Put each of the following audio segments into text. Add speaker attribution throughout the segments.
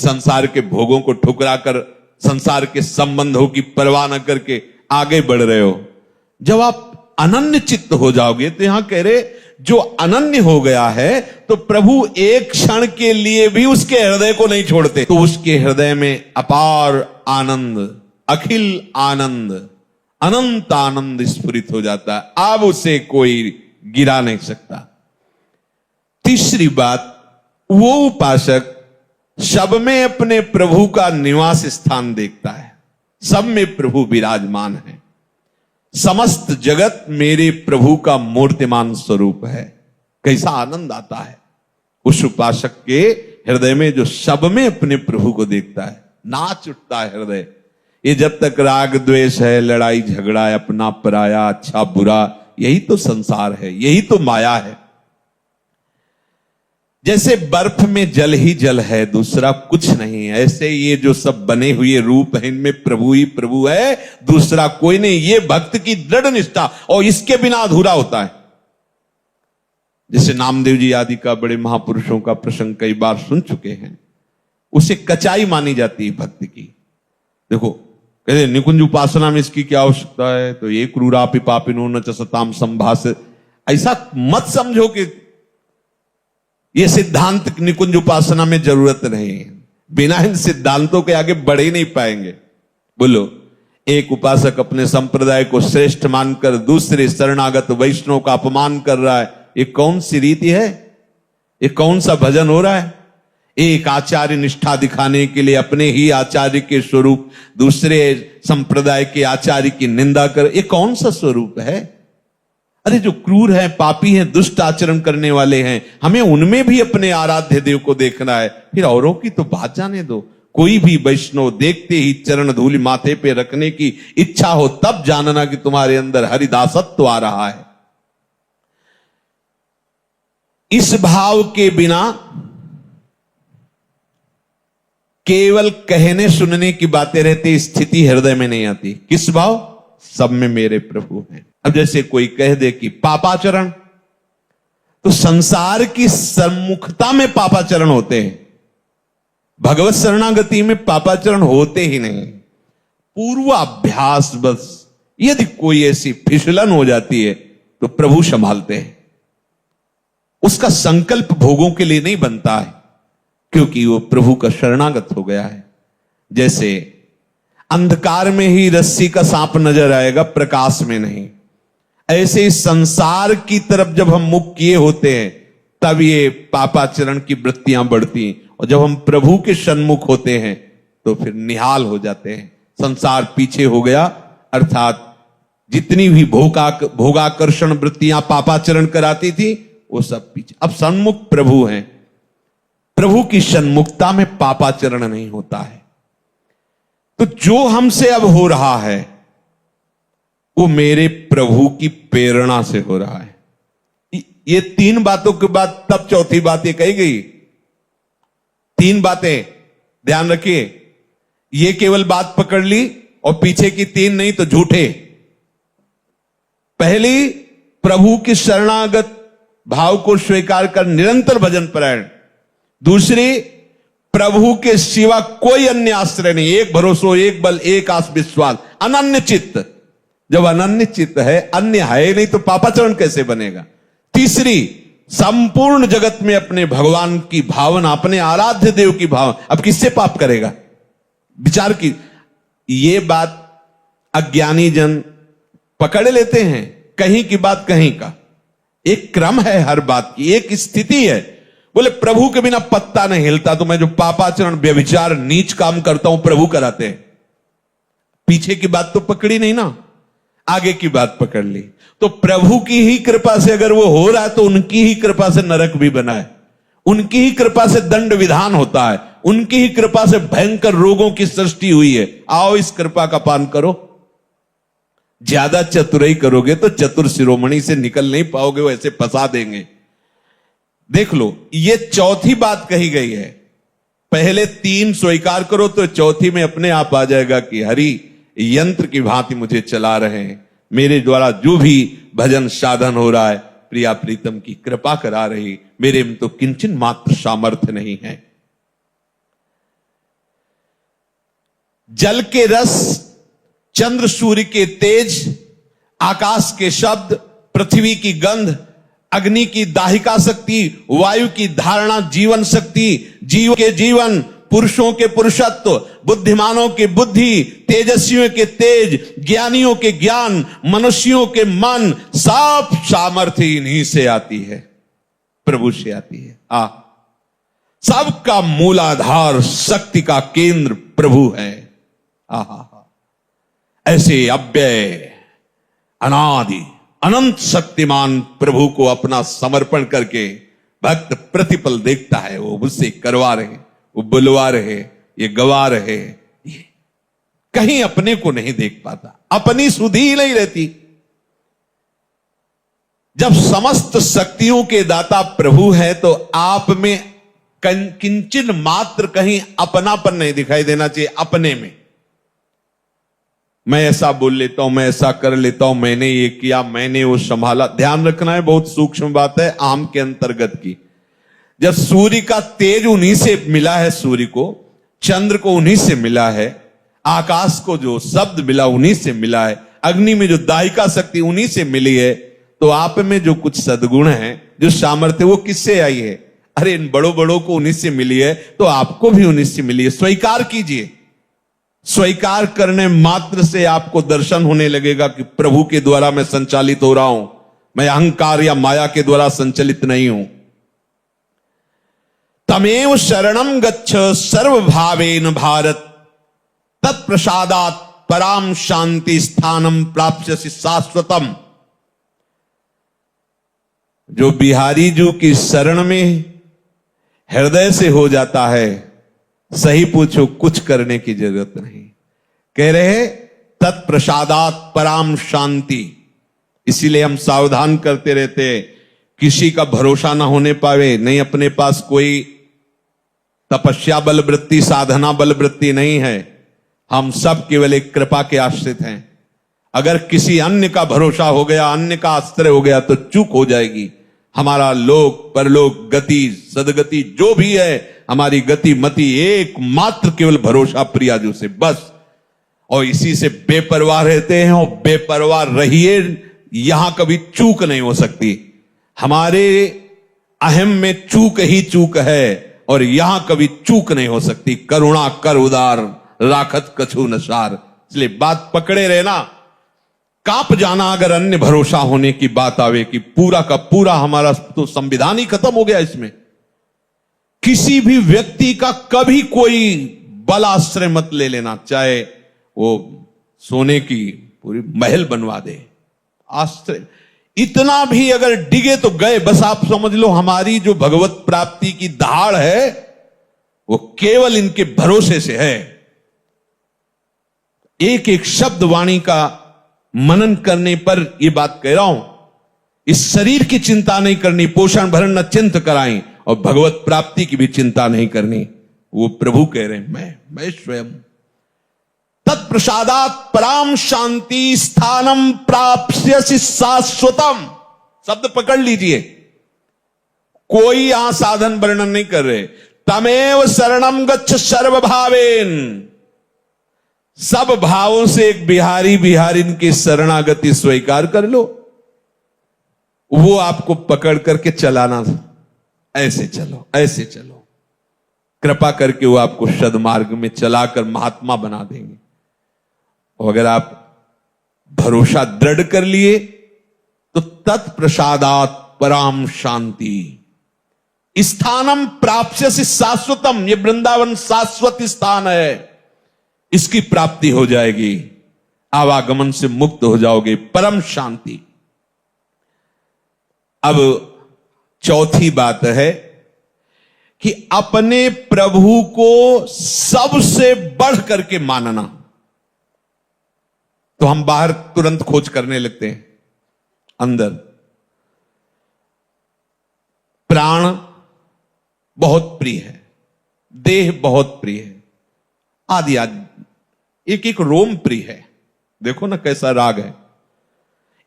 Speaker 1: संसार के भोगों को ठुकरा कर, संसार के संबंधों की परवाह न करके आगे बढ़ रहे हो। जब आप अनन्य चित्त हो जाओगे, तो यहां कह रहे जो अनन्य हो गया है तो प्रभु एक क्षण के लिए भी उसके हृदय को नहीं छोड़ते, तो उसके हृदय में अपार आनंद, अखिल आनंद, अनंत आनंद स्फुरित हो जाता है। अब उसे कोई गिरा नहीं सकता। तीसरी बात, वो उपासक सब में अपने प्रभु का निवास स्थान देखता है। सब में प्रभु विराजमान है। समस्त जगत मेरे प्रभु का मूर्तिमान स्वरूप है। कैसा आनंद आता है उस उपासक के हृदय में जो सब में अपने प्रभु को देखता है। नाच उठता है हृदय। ये जब तक राग द्वेष है, लड़ाई झगड़ा है, अपना पराया, अच्छा बुरा, यही तो संसार है, यही तो माया है। जैसे बर्फ में जल ही जल है, दूसरा कुछ नहीं है, ऐसे ये जो सब बने हुए रूप है, इनमें प्रभु ही प्रभु है, दूसरा कोई नहीं। ये भक्त की दृढ़ निष्ठा, और इसके बिना अधूरा होता है। जैसे नामदेव जी आदि का, बड़े महापुरुषों का प्रसंग कई बार सुन चुके हैं। उसे कचाई मानी जाती है भक्ति की। देखो कहते निकुंज उपासना में इसकी क्या आवश्यकता है, तो ये क्रूरापि पापिनो न च सताम संभास। ऐसा मत समझो कि ये सिद्धांत निकुंज उपासना में जरूरत नहीं है। बिना इन सिद्धांतों के आगे बढ़ ही नहीं पाएंगे। बोलो, एक उपासक अपने संप्रदाय को श्रेष्ठ मानकर दूसरे शरणागत वैष्णव का अपमान कर रहा है, ये कौन सी रीति है? ये कौन सा भजन हो रहा है? एक आचार्य निष्ठा दिखाने के लिए अपने ही आचार्य के स्वरूप दूसरे संप्रदाय के आचार्य की निंदा कर, ये कौन सा स्वरूप है? अरे जो क्रूर हैं, पापी हैं, दुष्ट आचरण करने वाले हैं, हमें उनमें भी अपने आराध्य देव को देखना है। फिर औरों की तो बात जाने दो। कोई भी वैष्णव देखते ही चरण धूलि माथे पे रखने की इच्छा हो, तब जानना कि तुम्हारे अंदर हरिदासत्व आ रहा है। इस भाव के बिना केवल कहने सुनने की बातें रहती, स्थिति हृदय में नहीं आती। किस भाव? सब में मेरे प्रभु हैं। अब जैसे कोई कह दे कि पापाचरण, तो संसार की सम्मुखता में पापाचरण होते हैं, भगवत शरणागति में पापाचरण होते ही नहीं। पूर्वाभ्यास बस। यदि कोई ऐसी फिसलन हो जाती है तो प्रभु संभालते हैं। उसका संकल्प भोगों के लिए नहीं बनता है, क्योंकि वो प्रभु का शरणागत हो गया है। जैसे अंधकार में ही रस्सी का सांप नजर आएगा, प्रकाश में नहीं। ऐसे ही संसार की तरफ जब हम मुख किए होते हैं, तब ये पापाचरण की वृत्तियां बढ़ती, और जब हम प्रभु के सन्मुख होते हैं तो फिर निहाल हो जाते हैं। संसार पीछे हो गया, अर्थात जितनी भी भोगाकर्षण वृत्तियां पापाचरण कराती थी, वो सब पीछे। अब सन्मुख प्रभु हैं। प्रभु की सन्मुखता में पापाचरण नहीं होता है। तो जो हमसे अब हो रहा है वो मेरे प्रभु की प्रेरणा से हो रहा है। ये तीन बातों के बाद तब चौथी बात ये कही गई। तीन बातें ध्यान रखिए। ये केवल बात पकड़ ली और पीछे की तीन नहीं तो झूठे। पहली, प्रभु की शरणागत भाव को स्वीकार कर निरंतर भजन परायण। दूसरी, प्रभु के सिवा कोई अन्य आश्रय नहीं, एक भरोसो, एक बल, एक आस विश्वास, अनन्य चित्त। जब अनन्य चित्त है, अन्य है नहीं, तो पापाचरण कैसे बनेगा? तीसरी, संपूर्ण जगत में अपने भगवान की भावना, अपने आराध्य देव की भावना। अब किससे पाप करेगा? विचार की। ये बात अज्ञानी जन पकड़ लेते हैं, कहीं की बात कहीं का। एक क्रम है हर बात की, एक स्थिति है। बोले प्रभु के बिना पत्ता नहीं हिलता, तो मैं जो पापाचरण, व्यभिचार, नीच काम करता हूं, प्रभु कराते हैं। पीछे की बात तो पकड़ी नहीं ना, आगे की बात पकड़ ली। तो प्रभु की ही कृपा से अगर वो हो रहा है, तो उनकी ही कृपा से नरक भी बना है, उनकी ही कृपा से दंड विधान होता है, उनकी ही कृपा से भयंकर रोगों की सृष्टि हुई है। आओ इस कृपा का पान करो। ज्यादा चतुराई करोगे तो चतुर शिरोमणि से निकल नहीं पाओगे, वो ऐसे फंसा देंगे। देख लो, ये चौथी बात कही गई है। पहले तीन स्वीकार करो तो चौथी में अपने आप आ जाएगा कि हरि यंत्र की भांति मुझे चला रहे हैं, मेरे द्वारा जो भी भजन साधन हो रहा है, प्रिया प्रीतम की कृपा करा रही, मेरे में तो किंचन मात्र सामर्थ्य नहीं है। जल के रस, चंद्र सूर्य के तेज, आकाश के शब्द, पृथ्वी की गंध, अग्नि की दाहिका शक्ति, वायु की धारणा जीवन शक्ति, जीव के जीवन, पुरुषों के पुरुषत्व, बुद्धिमानों के बुद्धि, तेजस्वियों के तेज, ज्ञानियों के ज्ञान, मनुष्यों के मन, सब सामर्थ्य इन्हीं से आती है, प्रभु से आती है। सबका मूलाधार, शक्ति का केंद्र प्रभु है। ऐसे अव्यय, अनादि, अनंत शक्तिमान प्रभु को अपना समर्पण करके भक्त प्रतिपल देखता है। वो मुझसे करवा रहे, वो बुलवा रहे, ये गवा रहे, ये कहीं अपने को नहीं देख पाता, अपनी सुधि नहीं रहती। जब समस्त शक्तियों के दाता प्रभु है तो आप में किंचन मात्र कहीं अपनापन नहीं दिखाई देना चाहिए। अपने में मैं ऐसा बोल लेता हूं, मैं ऐसा कर लेता हूं, मैंने ये किया, मैंने वो संभाला। ध्यान रखना है, बहुत सूक्ष्म बात है, आम के अंतर्गत की। जब सूर्य का तेज उन्हीं से मिला है, सूर्य को, चंद्र को उन्हीं से मिला है, आकाश को जो शब्द मिला उन्हीं से मिला है, अग्नि में जो दाहिका शक्ति उन्हीं से मिली है, तो आप में जो कुछ सद्गुण है, जो सामर्थ्य, वो किससे आई है? अरे इन बड़ों बड़ों को उन्हीं से मिली है, तो आपको भी उन्हीं से मिली है। स्वीकार कीजिए। स्वीकार करने मात्र से आपको दर्शन होने लगेगा कि प्रभु के द्वारा मैं संचालित हो रहा हूं, मैं अहंकार या माया के द्वारा संचालित नहीं हूं। तमेव शरणम गच्छ सर्वभावेन भारत, तत्प्रसादात् पराम शांति स्थानम प्राप्स्यसि शाश्वतम। जो बिहारी जी की शरण में हृदय से हो जाता है, सही पूछो, कुछ करने की जरूरत नहीं। कह रहे तत्प्रसादात् पराम शांति। इसीलिए हम सावधान करते रहते, किसी का भरोसा ना होने पावे। नहीं, अपने पास कोई तपस्या बल वृत्ति, साधना बल वृत्ति नहीं है। हम सब केवल एक कृपा के आश्रित हैं। अगर किसी अन्य का भरोसा हो गया, अन्य का आश्रय हो गया, तो चूक हो जाएगी। हमारा लोक परलोक गति सदगति जो भी है, हमारी गति मति एकमात्र केवल भरोसा प्रियाजू से, बस। और इसी से बेपरवाह रहते हैं, और बेपरवाह रहिए, यहां कभी चूक नहीं हो सकती। हमारे अहम में चूक ही चूक है, और यहां कभी चूक नहीं हो सकती। करुणा कर उदार, राखत कछु नसार। इसलिए बात पकड़े रहना। कांप जाना अगर अन्य भरोसा होने की बात आवे कि पूरा का पूरा हमारा तो संविधान ही खत्म हो गया। इसमें किसी भी व्यक्ति का कभी कोई बल आश्रय मत ले लेना, चाहे वो सोने की पूरी महल बनवा दे, आश्रय इतना भी अगर डिगे तो गए। बस आप समझ लो, हमारी जो भगवत प्राप्ति की दहाड़ है वो केवल इनके भरोसे से है। एक एक शब्द वाणी का मनन करने पर यह बात कह रहा हूं। इस शरीर की चिंता नहीं करनी, पोषण भरण न चिंत कराएं, और भगवत प्राप्ति की भी चिंता नहीं करनी। वो प्रभु कह रहे हैं, मैं स्वयं। तत्प्रसादात् पराम शांति स्थानम प्राप्स्यसि शाश्वतम। शब्द पकड़ लीजिए, कोई यहां साधन वर्णन नहीं कर रहे। तमेव शरणम गच्छ सर्वभावेन। सब भावों से एक बिहारी बिहारिन की शरणागति स्वीकार कर लो, वो आपको पकड़ करके चलाना। ऐसे चलो, ऐसे चलो, कृपा करके वो आपको सद्मार्ग में चलाकर महात्मा बना देंगे। और अगर आप भरोसा दृढ़ कर लिए तो तत्प्रसादात् पराम शांति स्थानम प्राप्स्यसि शाश्वतम। ये वृंदावन शाश्वत स्थान है, इसकी प्राप्ति हो जाएगी। आवागमन से मुक्त हो जाओगे, परम शांति। अब चौथी बात है कि अपने प्रभु को सबसे बढ़ करके मानना। तो हम बाहर तुरंत खोज करने लगते हैं, अंदर प्राण बहुत प्रिय है, देह बहुत प्रिय है, आदि आदि एक एक रोम प्रिय है। देखो ना कैसा राग है।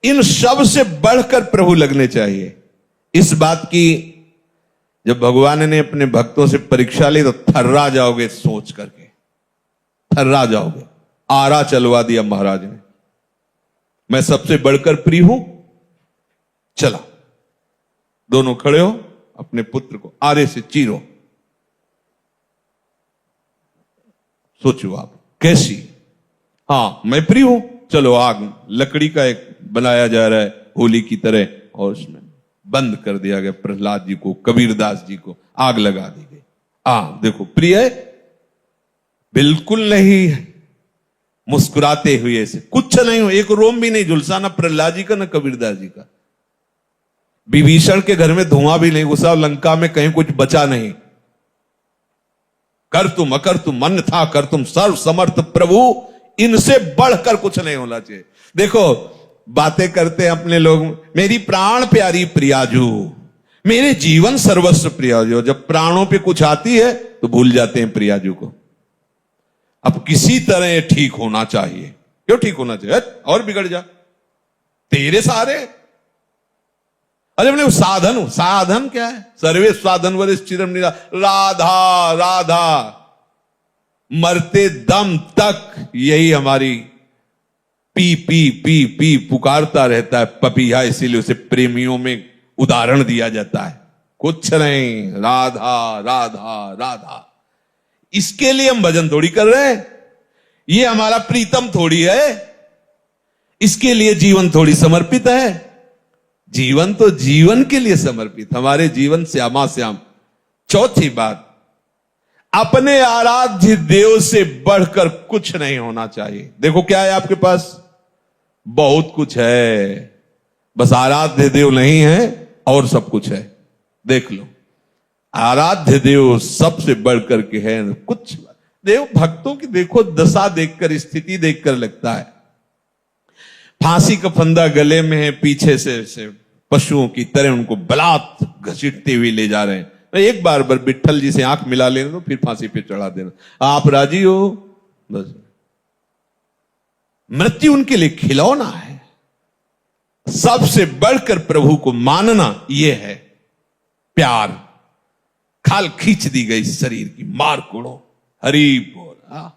Speaker 1: इन सब से बढ़कर प्रभु लगने चाहिए। इस बात की जब भगवान ने अपने भक्तों से परीक्षा ली तो थर्रा जाओगे सोच करके, थर्रा जाओगे। आरा चलवा दिया महाराज ने, मैं सबसे बढ़कर प्रिय हूं, चला। दोनों खड़े हो, अपने पुत्र को आरे से चीरो। सोचो आप कैसी, हां मैं प्रिय हूं, चलो आग, लकड़ी का एक बनाया जा रहा है होली की तरह, और उसमें बंद कर दिया गया प्रहलाद जी को, कबीरदास जी को आग लगा दी गई। देखो प्रिय है, बिल्कुल नहीं मुस्कुराते हुए से, कुछ नहीं हो, एक रोम भी नहीं झुलसा, ना प्रहलाद जी का ना कबीरदास जी का। विभीषण के घर में धुआं भी नहीं घुसा, लंका में कहीं कुछ बचा नहीं। कर तुम अकर तुम मन था, कर तुम सर्व समर्थ प्रभु, इनसे बढ़कर कुछ नहीं होना चाहिए। देखो बातें करते हैं अपने लोग, मेरी प्राण प्यारी प्रियाजू, मेरे जीवन सर्वस्व प्रियाजू, जब प्राणों पे कुछ आती है तो भूल जाते हैं प्रियाजू को। अब किसी तरह ठीक होना चाहिए, क्यों ठीक होना चाहिए, और बिगड़ जा तेरे सारे। अरे मैंने साधन, साधन क्या है, सर्वे साधन वरिष्ठ चिरम निरा, राधा राधा, मरते दम तक यही हमारी पी पी पी पी पुकारता रहता है पपीहा, इसीलिए उसे प्रेमियों में उदाहरण दिया जाता है। कुछ नहीं, राधा राधा राधा। इसके लिए हम भजन थोड़ी कर रहे हैं, ये हमारा प्रीतम थोड़ी है, इसके लिए जीवन थोड़ी समर्पित है। जीवन तो जीवन के लिए समर्पित, हमारे जीवन श्यामा श्याम। चौथी बात, अपने आराध्य देव से बढ़कर कुछ नहीं होना चाहिए। देखो क्या है आपके पास, बहुत कुछ है, बस आराध्य देव नहीं है और सब कुछ है। देख लो, आराध्य देव सबसे बढ़कर के है कुछ। देव भक्तों की देखो दशा देखकर, स्थिति देखकर लगता है फांसी का फंदा गले में है, पीछे से पशुओं की तरह उनको बलात् घसीटते हुए ले जा रहे हैं। एक बार विट्ठल जी से आंख मिला लेना तो फिर फांसी पे चढ़ा देना, आप राजी हो बस। मृत्यु उनके लिए खिलौना है। सबसे बढ़कर प्रभु को मानना यह है प्यार। खाल खींच दी गई शरीर की, मार कोड़ो, हरि बोल।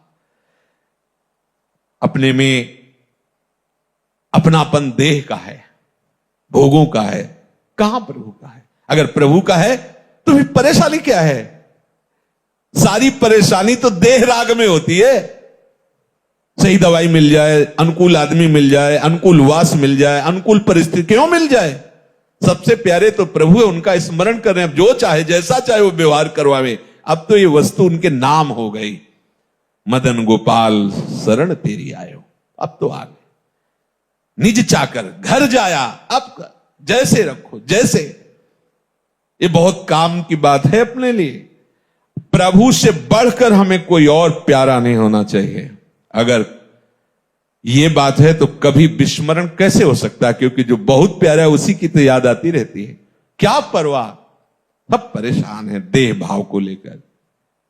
Speaker 1: अपने में अपनापन देह का है, भोगों का है, कहां प्रभु का है। अगर प्रभु का है तो फिर परेशानी क्या है, सारी परेशानी तो देह राग में होती है। सही दवाई मिल जाए, अनुकूल आदमी मिल जाए, अनुकूल वास मिल जाए, अनुकूल परिस्थिति क्यों मिल जाए, सबसे प्यारे तो प्रभु है, उनका स्मरण करें। अब जो चाहे जैसा चाहे वो व्यवहार करवावे। अब तो ये वस्तु उनके नाम हो गई, मदन गोपाल शरण तेरी आयो। अब तो आ गए निज चाकर घर जाया, अब जैसे रखो जैसे। ये बहुत काम की बात है अपने लिए। प्रभु से बढ़कर हमें कोई और प्यारा नहीं होना चाहिए। अगर ये बात है तो कभी विस्मरण कैसे हो सकता है, क्योंकि जो बहुत प्यारा है उसी की तो याद आती रहती है। क्या परवाह, सब परेशान है देह भाव को लेकर।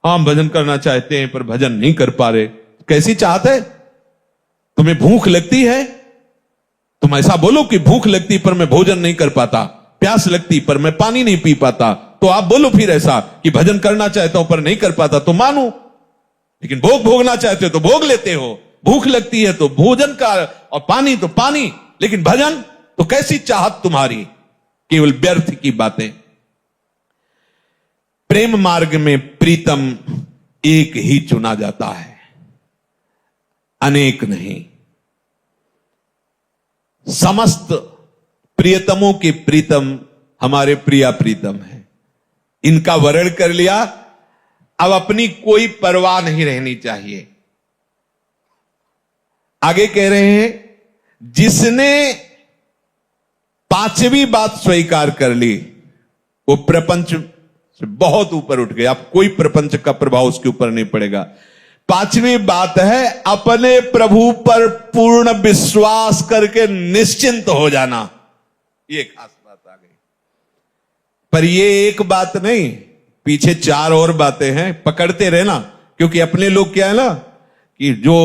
Speaker 1: हम भजन करना चाहते हैं पर भजन नहीं कर पा रहे। कैसी चाहत है, तुम्हें भूख लगती है, तुम ऐसा बोलो कि भूख लगती पर मैं भोजन नहीं कर पाता, प्यास लगती पर मैं पानी नहीं पी पाता। तो आप बोलो फिर ऐसा कि भजन करना चाहता हूं पर नहीं कर पाता, तो मानो। लेकिन भोग भोगना चाहते हो तो भोग लेते हो, भूख लगती है तो भोजन का, और पानी तो पानी, लेकिन भजन तो कैसी चाहत तुम्हारी, केवल व्यर्थ की बातें। प्रेम मार्ग में प्रीतम एक ही चुना जाता है, अनेक नहीं। समस्त प्रियतमों के प्रीतम हमारे प्रिया प्रीतम है। इनका वर्ण कर लिया, अब अपनी कोई परवाह नहीं रहनी चाहिए। आगे कह रहे हैं, जिसने पांचवी बात स्वीकार कर ली वो प्रपंच से बहुत ऊपर उठ गया। अब कोई प्रपंच का प्रभाव उसके ऊपर नहीं पड़ेगा। पांचवी बात है अपने प्रभु पर पूर्ण विश्वास करके निश्चिंत हो जाना। ये खास बात आ गई। पर ये एक बात नहीं, पीछे चार और बातें हैं, पकड़ते रहना। क्योंकि अपने लोग क्या है ना कि जो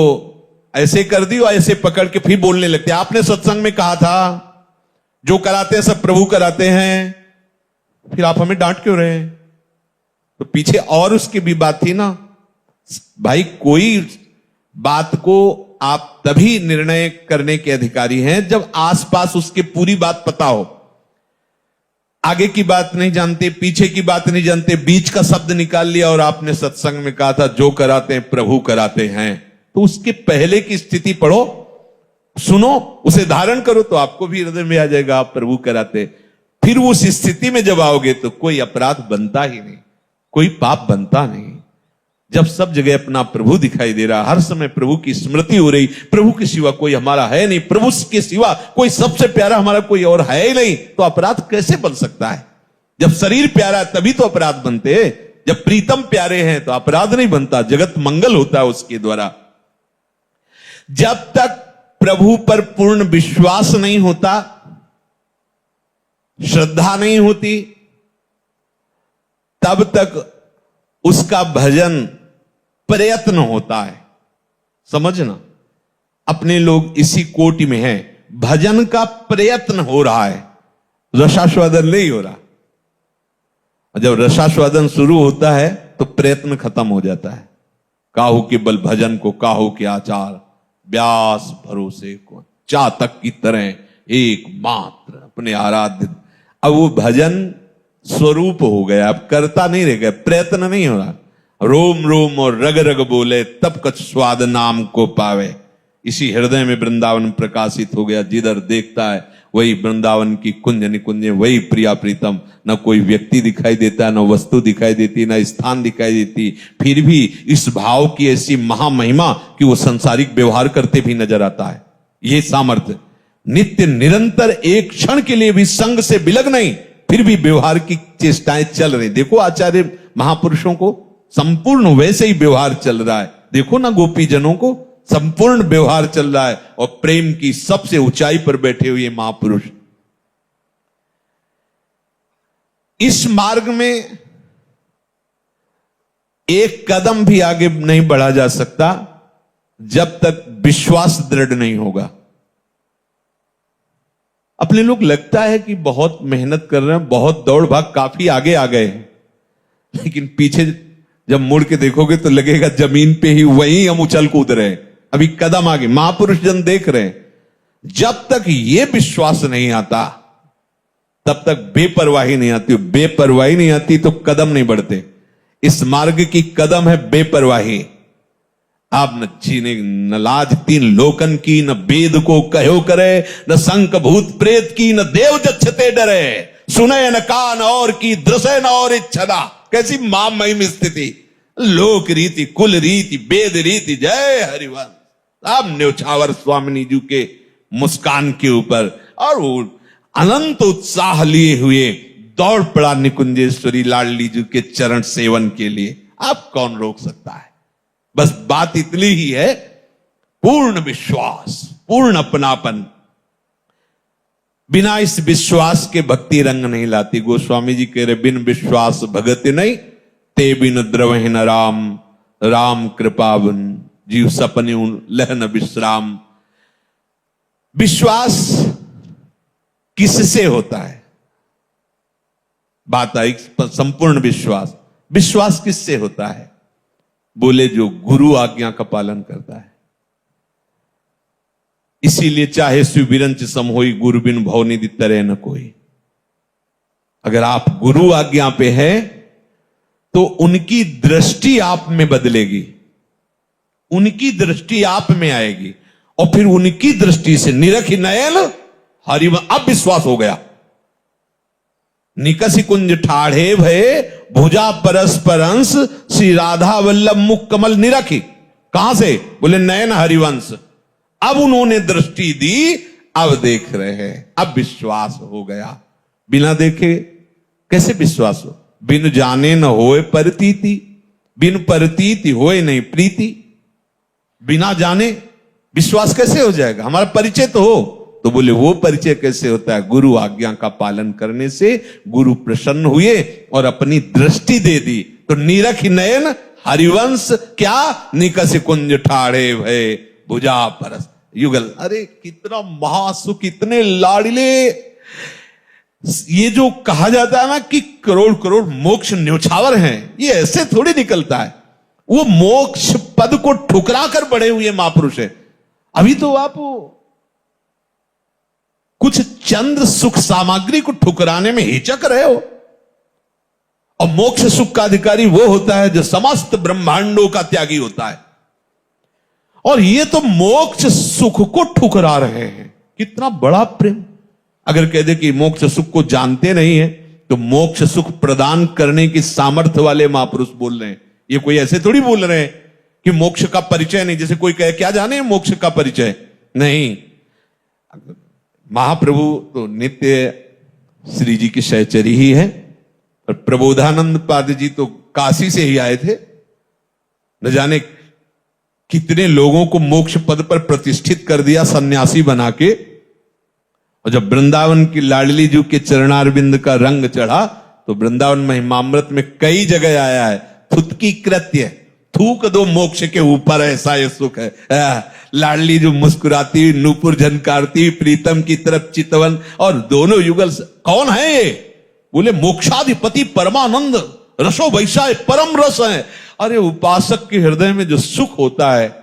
Speaker 1: ऐसे कर दी और ऐसे पकड़ के फिर बोलने लगते हैं। आपने सत्संग में कहा था जो कराते हैं सब प्रभु कराते हैं, फिर आप हमें डांट क्यों रहे हैं। तो पीछे और उसकी भी बात थी ना भाई, कोई बात को आप तभी निर्णय करने के अधिकारी हैं जब आसपास उसके पूरी बात पता हो। आगे की बात नहीं जानते, पीछे की बात नहीं जानते, बीच का शब्द निकाल लिया और आपने सत्संग में कहा था जो कराते हैं प्रभु कराते हैं, तो उसके पहले की स्थिति पढ़ो, सुनो, उसे धारण करो तो आपको भी हृदय में आ जाएगा आप प्रभु कराते। फिर उस स्थिति में जब आओगे तो कोई अपराध बनता ही नहीं, कोई पाप बनता नहीं। जब सब जगह अपना प्रभु दिखाई दे रहा, हर समय प्रभु की स्मृति हो रही, प्रभु के सिवा कोई हमारा है नहीं, प्रभु के सिवा कोई सबसे प्यारा हमारा कोई और है ही नहीं, तो अपराध कैसे बन सकता है? जब शरीर प्यारा है तभी तो अपराध बनते हैं, जब प्रीतम प्यारे हैं तो अपराध नहीं बनता, जगत मंगल होता है उसके द्वारा। जब तक प्रभु पर पूर्ण विश्वास नहीं होता, श्रद्धा नहीं होती, तब तक उसका भजन प्रयत्न होता है। समझना, अपने लोग इसी कोटि में हैं, भजन का प्रयत्न हो रहा है, रसास्वादन नहीं हो रहा। जब रसास्वादन शुरू होता है तो प्रयत्न खत्म हो जाता है। काहू के बल भजन को काहू के आचार, व्यास भरोसे को चातक की तरह एक मात्र अपने आराध्य। अब वो भजन स्वरूप हो गया, अब करता नहीं रह गया, प्रयत्न नहीं हो रहा। रोम रोम और रग रग बोले तब कछ स्वाद नाम को पावे। इसी हृदय में वृंदावन प्रकाशित हो गया, जिधर देखता है वही वृंदावन की कुंज निकुंज, वही प्रिया प्रीतम। न कोई व्यक्ति दिखाई देता, न वस्तु दिखाई देती, न स्थान दिखाई देती, फिर भी इस भाव की ऐसी महामहिमा कि वो संसारिक व्यवहार करते भी नजर आता है। ये सामर्थ्य नित्य निरंतर, एक क्षण के लिए भी संग से विलग नहीं, फिर भी व्यवहार की चेष्टाएं चल रही। देखो आचार्य महापुरुषों को संपूर्ण वैसे ही व्यवहार चल रहा है। देखो ना गोपी जनों को संपूर्ण व्यवहार चल रहा है, और प्रेम की सबसे ऊंचाई पर बैठे हुए महापुरुष। इस मार्ग में एक कदम भी आगे नहीं बढ़ा जा सकता जब तक विश्वास दृढ़ नहीं होगा। अपने लोग लगता है कि बहुत मेहनत कर रहे हैं, बहुत दौड़ भाग, काफी आगे आ गए हैं, लेकिन पीछे जब मुड़ के देखोगे तो लगेगा जमीन पे ही वहीं हम उछल कूद रहे हैं, अभी कदम आगे। महापुरुष जन देख रहे हैं। जब तक ये विश्वास नहीं आता तब तक बेपरवाही नहीं आती, बेपरवाही नहीं आती तो कदम नहीं बढ़ते। इस मार्ग की कदम है बेपरवाही। आप न चीने न लाज तीन लोकन की, न वेद को कहो करे, न संक भूत प्रेत की, न देव जच्छते डरे, सुने न कान और की, दृश्य न और इच्छदा। कैसी महामहिम स्थिति, लोक रीति, कुल रीति, वेद रीति, जय हरिवंश। आप न्योछावर स्वामिनी जी के मुस्कान के ऊपर, और वो अनंत उत्साह लिए हुए दौड़ पड़ा निकुंजेश्वरी लाडली जी के चरण सेवन के लिए। आप कौन रोक सकता है? बस बात इतनी ही है, पूर्ण विश्वास, पूर्ण अपनापन। बिना इस विश्वास के भक्ति रंग नहीं लाती। गोस्वामी जी कह रहे, बिन विश्वास भगति नहीं, ते बिन द्रवहि न राम, राम कृपा बिन जीव सपने लहन विश्राम। विश्वास किससे होता है? बात आई संपूर्ण विश्वास। विश्वास किससे होता है? बोले जो गुरु आज्ञा का पालन करता है। इसीलिए चाहे सुविरंच सम होई, गुरु बिन भव निधि तरह न कोई। अगर आप गुरु आज्ञा पे है तो उनकी दृष्टि आप में बदलेगी, उनकी दृष्टि आप में आएगी, और फिर उनकी दृष्टि से निरखि नयन हरिव। अब विश्वास हो गया। निकसि कुंज ठाढ़े भये, भुजा परस्पर अंश, श्री राधा वल्लभ मुख कमल निरखी। कहां से? बोले नयन हरिवंश। अब उन्होंने दृष्टि दी, अब देख रहे हैं, अब विश्वास हो गया। बिना देखे कैसे विश्वास हो? बिन जाने न होए परतीति, बिन परतीति होए नहीं प्रीति। बिना जाने विश्वास कैसे हो जाएगा? हमारा परिचय तो हो। तो बोले वो परिचय कैसे होता है? गुरु आज्ञा का पालन करने से गुरु प्रसन्न हुए और अपनी दृष्टि दे दी। तो नीरख नयन हरिवंश क्या? निकस कुंज ठाढ़े भय, भुजा परस युगल। अरे कितना महासुख, इतने लाडले। ये जो कहा जाता है ना कि करोड़ करोड़ मोक्ष न्योछावर हैं, ये ऐसे थोड़ी निकलता है। वो मोक्ष पद को ठुकरा कर बढ़े हुए महापुरुष है। अभी तो आप कुछ चंद सुख सामग्री को ठुकराने में हिचक रहे हो। और मोक्ष सुख का अधिकारी वो होता है जो समस्त ब्रह्मांडों का त्यागी होता है। और ये तो मोक्ष सुख को ठुकरा रहे हैं। कितना बड़ा प्रेम। अगर कह दे कि मोक्ष सुख को जानते नहीं है, तो मोक्ष सुख प्रदान करने की सामर्थ्य वाले महापुरुष बोल रहे हैं। ये कोई ऐसे थोड़ी बोल रहे हैं कि मोक्ष का परिचय नहीं। जैसे कोई कहे क्या जाने मोक्ष का परिचय नहीं। महाप्रभु तो नित्य श्री जी की सहचरी ही है। और प्रबोधानंद पाद जी तो काशी से ही आए थे। न जाने कितने लोगों को मोक्ष पद पर प्रतिष्ठित कर दिया सन्यासी बना के। और जब वृंदावन की लाडली जी के चरणारविंद का रंग चढ़ा, तो वृंदावन महिमामृत में कई जगह आया है, थुतकी कृत्य, थूक दो मोक्ष के ऊपर, ऐसा ये सुख है। लाडली जो मुस्कुराती, नूपुर झनकारती, प्रीतम की तरफ चितवन, और दोनों युगल। कौन है ये? बोले मोक्षाधिपति परमानंद, रसो वैसा परम रस है। अरे उपासक के हृदय में जो सुख होता है